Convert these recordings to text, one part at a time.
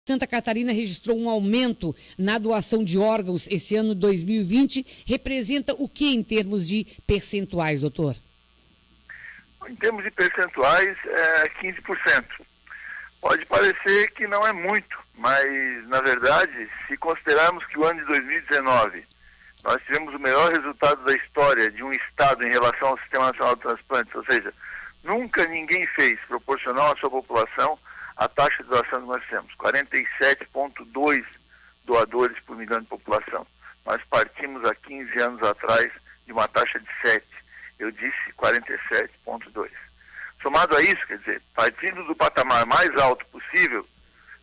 Santa Catarina registrou um aumento na doação de órgãos esse ano 2020. Representa o que em termos de percentuais, doutor? Em termos de percentuais, 15%. Pode parecer que não é muito, mas, na verdade, se considerarmos que o ano de 2019 nós tivemos o melhor resultado da história de um Estado em relação ao Sistema Nacional de Transplantes, ou seja, nunca ninguém fez, proporcional à sua população, a taxa de doação que nós temos, 47,2 doadores por milhão de população. Nós partimos há 15 anos atrás de uma taxa de 7. Eu disse 47,2. Somado a isso, quer dizer, partindo do patamar mais alto possível,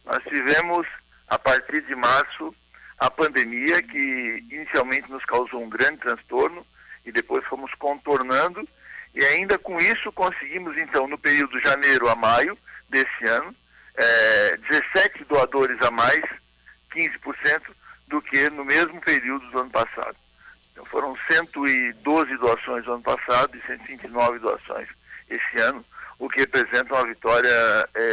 nós tivemos, a partir de março, a pandemia que inicialmente nos causou um grande transtorno e depois fomos contornando e ainda com isso conseguimos, então, no período de janeiro a maio desse ano, 17 doadores a mais, 15%, do que no mesmo período do ano passado. Então foram 112 doações no ano passado e 129 doações esse ano, o que representa uma vitória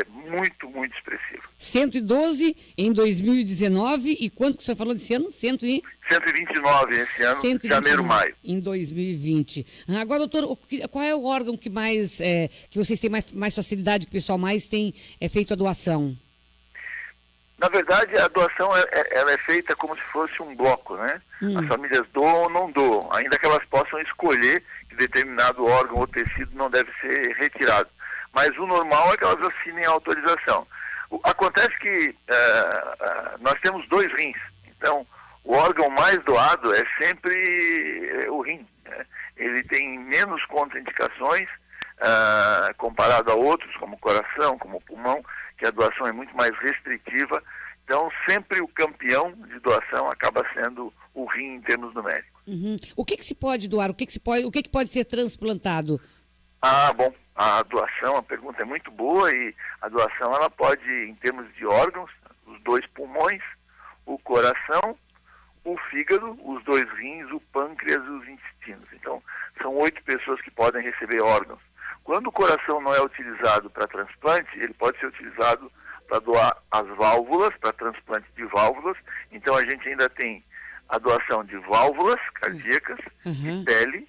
muito, muito expressiva. 112 em 2019 e quanto que o senhor falou desse ano? 129 esse ano, 129 janeiro, maio. Em 2020. Agora, doutor, qual é o órgão que mais, que vocês têm mais facilidade, que o pessoal mais tem feito a doação? Na verdade, a doação ela é feita como se fosse um bloco, né? As famílias doam ou não doam, ainda que elas possam escolher que determinado órgão ou tecido não deve ser retirado. Mas o normal é que elas assinem a autorização. Acontece que nós temos 2 rins, então o órgão mais doado é sempre o rim, né? Ele tem menos contraindicações comparado a outros, como o coração, como o pulmão, que a doação é muito mais restritiva. Então, sempre o campeão de doação acaba sendo o rim em termos numéricos. O que se pode doar? O que pode ser transplantado? Bom, a doação, a pergunta é muito boa e a doação ela pode, em termos de órgãos, os 2 pulmões, o coração, o fígado, os 2 rins, o pâncreas e os intestinos. Então, são 8 pessoas que podem receber órgãos. Quando o coração não é utilizado para transplante, ele pode ser utilizado para doar as válvulas, para transplante de válvulas. Então a gente ainda tem a doação de válvulas cardíacas, de pele,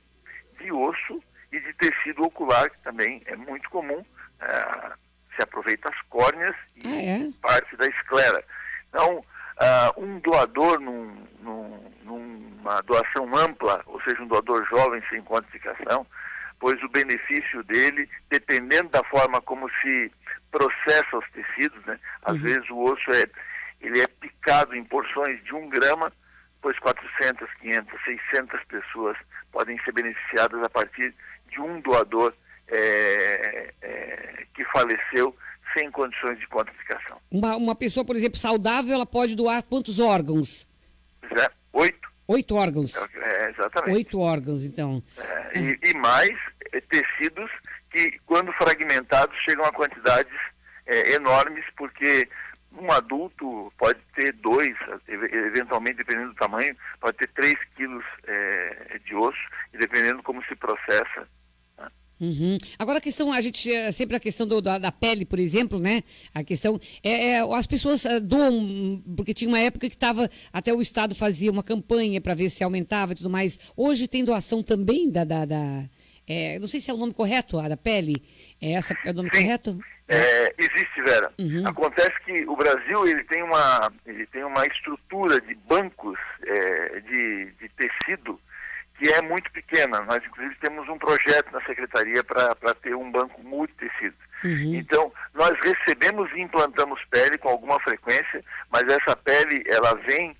de osso e de tecido ocular, que também é muito comum. Se aproveita as córneas e parte da esclera. Então, um doador numa doação ampla, ou seja, um doador jovem sem quantificação, pois o benefício dele, dependendo da forma como se processa os tecidos, né? Às vezes o osso ele é picado em porções de 1 grama, pois 400, 500, 600 pessoas podem ser beneficiadas a partir de um doador que faleceu sem condições de quantificação. Uma pessoa, por exemplo, saudável, ela pode doar quantos órgãos? 8. 8 órgãos. Exatamente. 8 órgãos, então. E mais tecidos que, quando fragmentados, chegam a quantidades enormes, porque um adulto pode ter 2, eventualmente, dependendo do tamanho, pode ter 3 quilos de osso, e dependendo como se processa. Agora a gente sempre a questão da pele, por exemplo, né? A questão as pessoas doam, porque tinha uma época que até o Estado fazia uma campanha para ver se aumentava e tudo mais. Hoje tem doação também não sei se é o nome correto, a da pele. Essa é o nome correto? Existe, Vera. Acontece que o Brasil ele tem uma estrutura de bancos de tecido que é muito pequena. Nós, inclusive, temos um projeto na Secretaria para ter um banco multitecido. Então, nós recebemos e implantamos pele com alguma frequência, mas essa pele, ela vem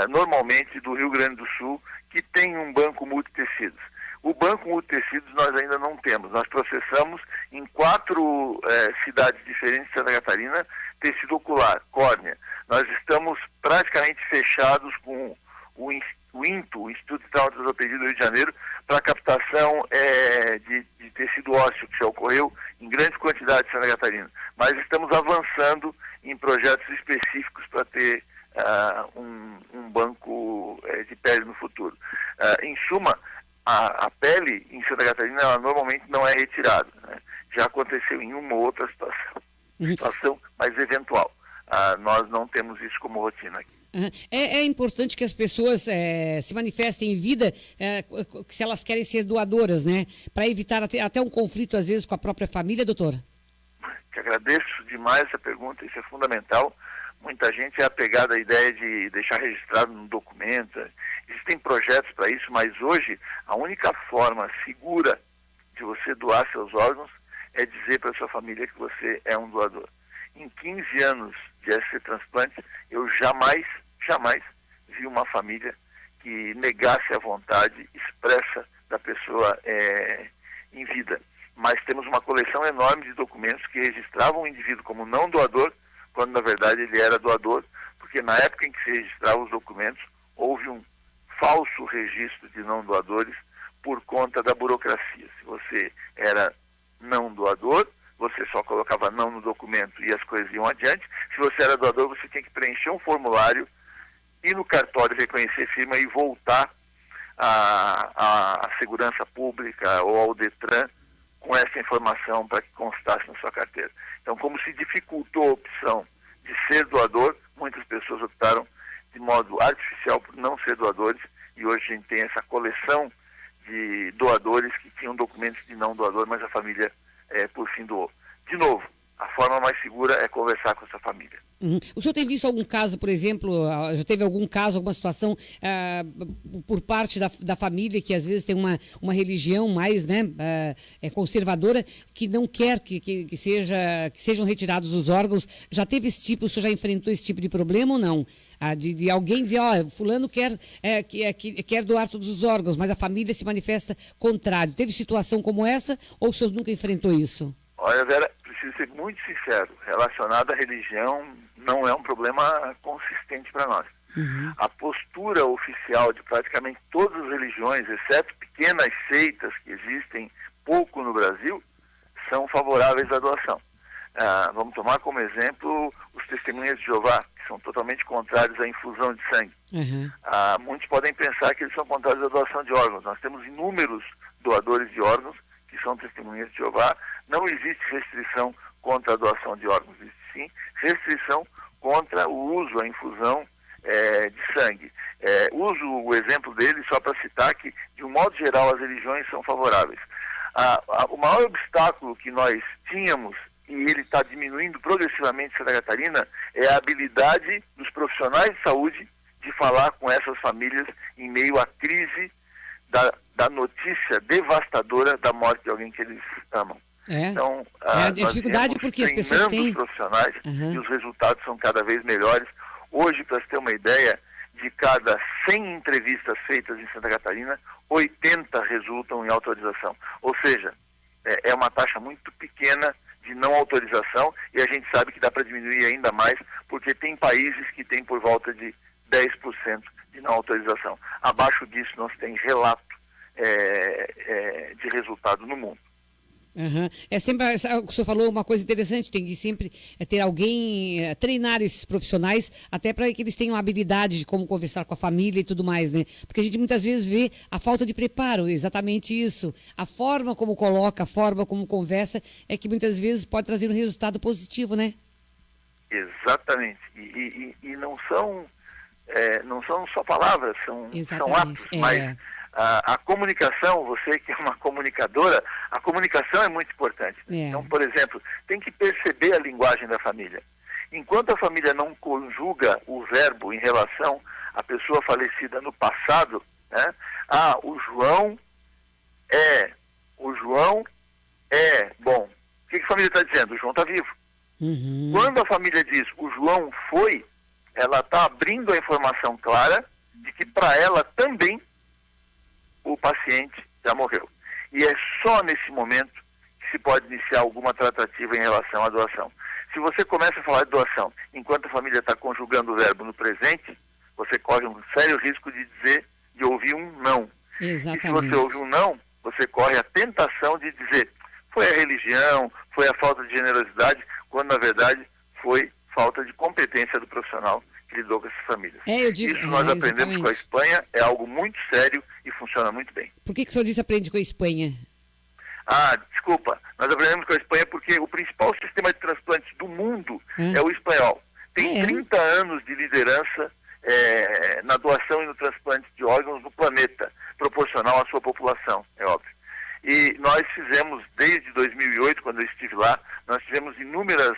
normalmente do Rio Grande do Sul, que tem um banco multitecidos. O banco multitecidos nós ainda não temos. Nós processamos em 4 cidades diferentes de Santa Catarina tecido ocular, córnea. Nós estamos praticamente fechados com o INTO, o Instituto de Traumatologia do Rio de Janeiro, para a captação de tecido ósseo, que já ocorreu em grande quantidade em Santa Catarina. Mas estamos avançando em projetos específicos para ter um banco de pele no futuro. Em suma, a pele em Santa Catarina ela normalmente não é retirada, né? Já aconteceu em uma ou outra situação mais eventual. nós não temos isso como rotina aqui. É importante que as pessoas se manifestem em vida se elas querem ser doadoras, né? Para evitar até um conflito, às vezes, com a própria família, doutora? Que agradeço demais essa pergunta, isso é fundamental. Muita gente é apegada à ideia de deixar registrado no documento. Existem projetos para isso, mas hoje a única forma segura de você doar seus órgãos é dizer para sua família que você é um doador. Em 15 anos de SC Transplantes, eu jamais vi uma família que negasse a vontade expressa da pessoa em vida. Mas temos uma coleção enorme de documentos que registravam o indivíduo como não doador, quando na verdade ele era doador, porque na época em que se registravam os documentos, houve um falso registro de não doadores por conta da burocracia. Se você era não doador, você só colocava não no documento e as coisas iam adiante. Se você era doador, você tinha que preencher um formulário, ir no cartório, reconhecer firma e voltar à segurança pública ou ao Detran com essa informação para que constasse na sua carteira. Então, como se dificultou a opção de ser doador, muitas pessoas optaram de modo artificial por não ser doadores, e hoje a gente tem essa coleção de doadores que tinham documentos de não doador, mas a família por fim doou. De novo, a forma mais segura é conversar com essa família. O senhor tem visto algum caso, por exemplo, já teve algum caso, alguma situação por parte da família que às vezes tem uma religião mais conservadora, que não quer que sejam retirados os órgãos? Já teve esse tipo, o senhor já enfrentou esse tipo de problema ou não? De alguém dizer, fulano quer doar todos os órgãos, mas a família se manifesta contrário. Teve situação como essa ou o senhor nunca enfrentou isso? Olha, Vera, preciso ser muito sincero, relacionado à religião não é um problema consistente para nós. A postura oficial de praticamente todas as religiões, exceto pequenas seitas que existem pouco no Brasil, são favoráveis à doação. Vamos tomar como exemplo os testemunhas de Jeová, que são totalmente contrários à infusão de sangue. Muitos podem pensar que eles são contrários à doação de órgãos. Nós temos inúmeros doadores de órgãos que são testemunhas de Jeová. Não existe restrição contra a doação de órgãos, existe sim restrição contra o uso, a infusão de sangue. Uso o exemplo dele só para citar que, de um modo geral, as religiões são favoráveis. O maior obstáculo que nós tínhamos, e ele está diminuindo progressivamente em Santa Catarina, é a habilidade dos profissionais de saúde de falar com essas famílias em meio à crise da notícia devastadora da morte de alguém que eles amam. Então, a dificuldade porque as pessoas têm os profissionais e os resultados são cada vez melhores. Hoje, para você ter uma ideia, de cada 100 entrevistas feitas em Santa Catarina, 80 resultam em autorização. Ou seja, é uma taxa muito pequena de não autorização, e a gente sabe que dá para diminuir ainda mais, porque tem países que têm por volta de 10% de não autorização. Abaixo disso não se tem relato de resultado no mundo. É sempre, o senhor falou uma coisa interessante, tem que sempre ter alguém, treinar esses profissionais, até para que eles tenham a habilidade de como conversar com a família e tudo mais, né? Porque a gente muitas vezes vê a falta de preparo, exatamente isso. A forma como coloca, a forma como conversa, é que muitas vezes pode trazer um resultado positivo, né? Exatamente. E não são só palavras, são atos, mas a comunicação, você que é uma comunicadora, a comunicação é muito importante. Então, por exemplo, tem que perceber a linguagem da família. Enquanto a família não conjuga o verbo em relação à pessoa falecida no passado, né? O João é, bom, o que a família está dizendo? O João está vivo. Quando a família diz o João foi, ela está abrindo a informação clara de que para ela também o paciente já morreu. E é só nesse momento que se pode iniciar alguma tratativa em relação à doação. Se você começa a falar de doação enquanto a família está conjugando o verbo no presente, você corre um sério risco de ouvir um não. Exatamente. E se você ouve um não, você corre a tentação de dizer foi a religião, foi a falta de generosidade, quando na verdade foi falta de competência do profissional que lidou com essas famílias. Isso nós aprendemos com a Espanha, é algo muito sério e funciona muito bem. Por que o senhor disse aprende com a Espanha? Desculpa, nós aprendemos com a Espanha porque o principal sistema de transplantes do mundo é o espanhol. Tem 30 anos de liderança na doação e no transplante de órgãos no planeta, proporcional à sua população, é óbvio. E nós fizemos, desde 2008, quando eu estive lá, nós tivemos inúmeros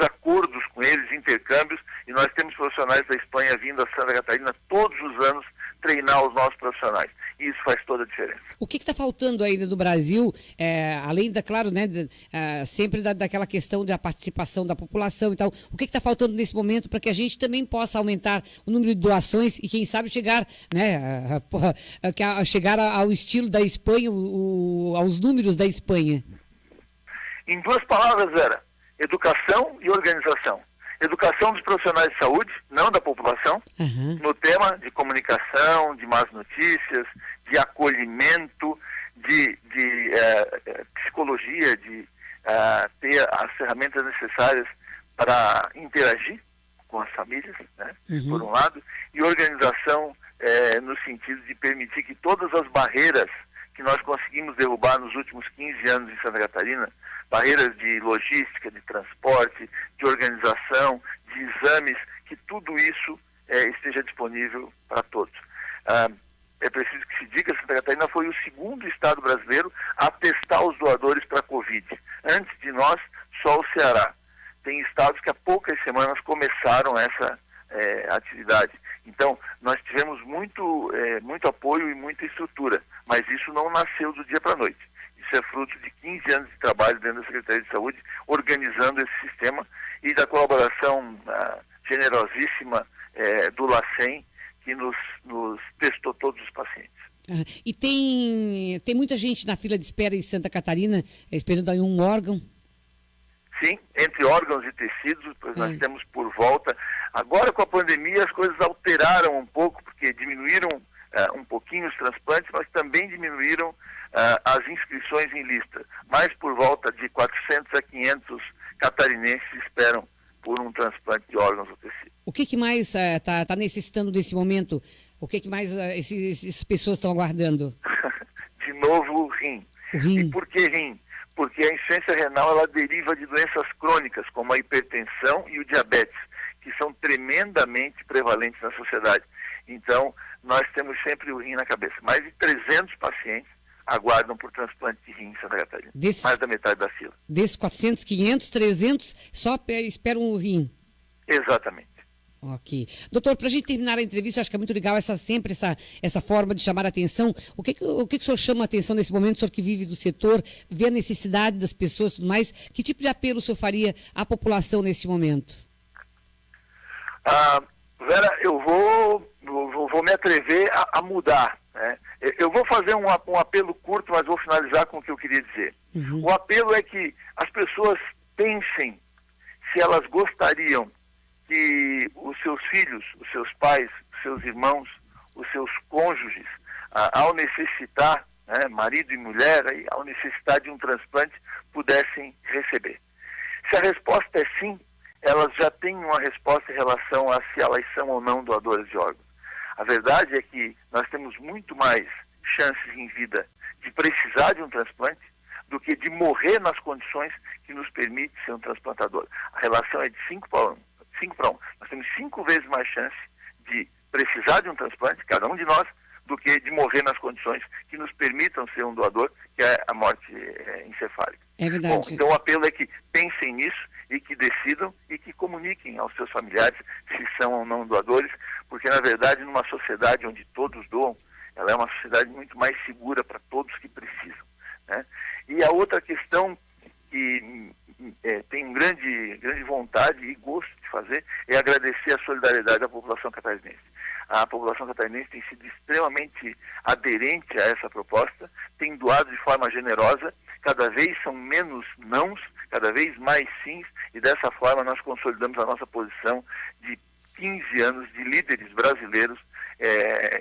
acordos com eles, intercâmbios, e nós temos profissionais da Espanha vindo a Santa Catarina todos os anos treinar os nossos profissionais. E isso faz toda a diferença. O que está faltando ainda do Brasil, além claro, né, sempre daquela questão da participação da população e tal, o que está faltando nesse momento para que a gente também possa aumentar o número de doações e, quem sabe, chegar, né, chegar ao estilo da Espanha, aos números da Espanha? Em 2 palavras, Vera: educação e organização. Educação dos profissionais de saúde, não da população, no tema de comunicação, de más notícias, de acolhimento, de psicologia, de ter as ferramentas necessárias para interagir com as famílias, né, por um lado, e organização no sentido de permitir que todas as barreiras que nós conseguimos derrubar nos últimos 15 anos em Santa Catarina, barreiras de logística, de transporte, de organização, de exames, que tudo isso esteja disponível para todos. É preciso que se diga que Santa Catarina foi o 2º estado brasileiro a testar os doadores para a Covid. Antes de nós, só o Ceará. Tem estados que há poucas semanas começaram essa atividade. Então, nós tivemos muito apoio e muita estrutura, mas isso não nasceu do dia para a noite. Isso é fruto de 15 anos de trabalho dentro da Secretaria de Saúde, organizando esse sistema, e da colaboração generosíssima do LACEN, que nos testou todos os pacientes. E tem muita gente na fila de espera em Santa Catarina, esperando aí um órgão? Sim, entre órgãos e tecidos, pois nós temos por volta. Agora, com a pandemia, as coisas alteraram um pouco, porque diminuíram um pouquinho os transplantes, mas também diminuíram as inscrições em lista. Mais por volta de 400 a 500 catarinenses esperam por um transplante de órgãos ou tecido. O que mais está necessitando nesse momento? O que mais essas pessoas estão aguardando? De novo, o rim. E por que rim? Porque a insuficiência renal ela deriva de doenças crônicas, como a hipertensão e o diabetes, que são tremendamente prevalentes na sociedade. Então, nós temos sempre o rim na cabeça. Mais de 300 pacientes aguardam por transplante de rim em Santa Catarina. Mais da metade da fila. Desses 400, 500, 300, só esperam o rim? Exatamente. Ok. Doutor, para a gente terminar a entrevista, acho que é muito legal essa forma de chamar a atenção. O que o senhor chama a atenção nesse momento, o senhor que vive do setor, vê a necessidade das pessoas e tudo mais? Que tipo de apelo o senhor faria à população nesse momento? Vera, eu vou me atrever a mudar. Né? Eu vou fazer um apelo curto, mas vou finalizar com o que eu queria dizer. O apelo é que as pessoas pensem se elas gostariam que os seus filhos, os seus pais, os seus irmãos, os seus cônjuges, ao necessitar, né, marido e mulher, ao necessitar de um transplante, pudessem receber. Se a resposta é sim, elas já têm uma resposta em relação a se elas são ou não doadoras de órgãos. A verdade é que nós temos muito mais chances em vida de precisar de um transplante do que de morrer nas condições que nos permite ser um transplantador. A relação é de 5 para 1. Nós temos 5 vezes mais chance de precisar de um transplante, cada um de nós, do que de morrer nas condições que nos permitam ser um doador, que é a morte encefálica. É verdade. Bom, então o apelo é que pensem nisso e que decidam e que comuniquem aos seus familiares se são ou não doadores, porque na verdade numa sociedade onde todos doam, ela é uma sociedade muito mais segura para todos que precisam. Né? E a outra questão que tenho grande vontade e gosto de fazer é agradecer a solidariedade da população catarinense. A população catarinense tem sido extremamente aderente a essa proposta, tem doado de forma generosa, cada vez são menos nãos, cada vez mais sims, e dessa forma nós consolidamos a nossa posição de 15 anos de líderes brasileiros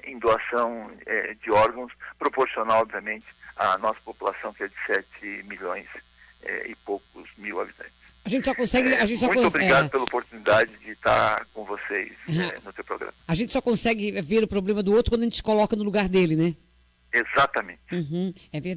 em doação de órgãos, proporcional, obviamente, à nossa população, que é de 7 milhões e poucos mil habitantes. A gente só consegue... Muito obrigado pela oportunidade de estar com vocês no teu programa. A gente só consegue ver o problema do outro quando a gente se coloca no lugar dele, né? Exatamente. É verdade.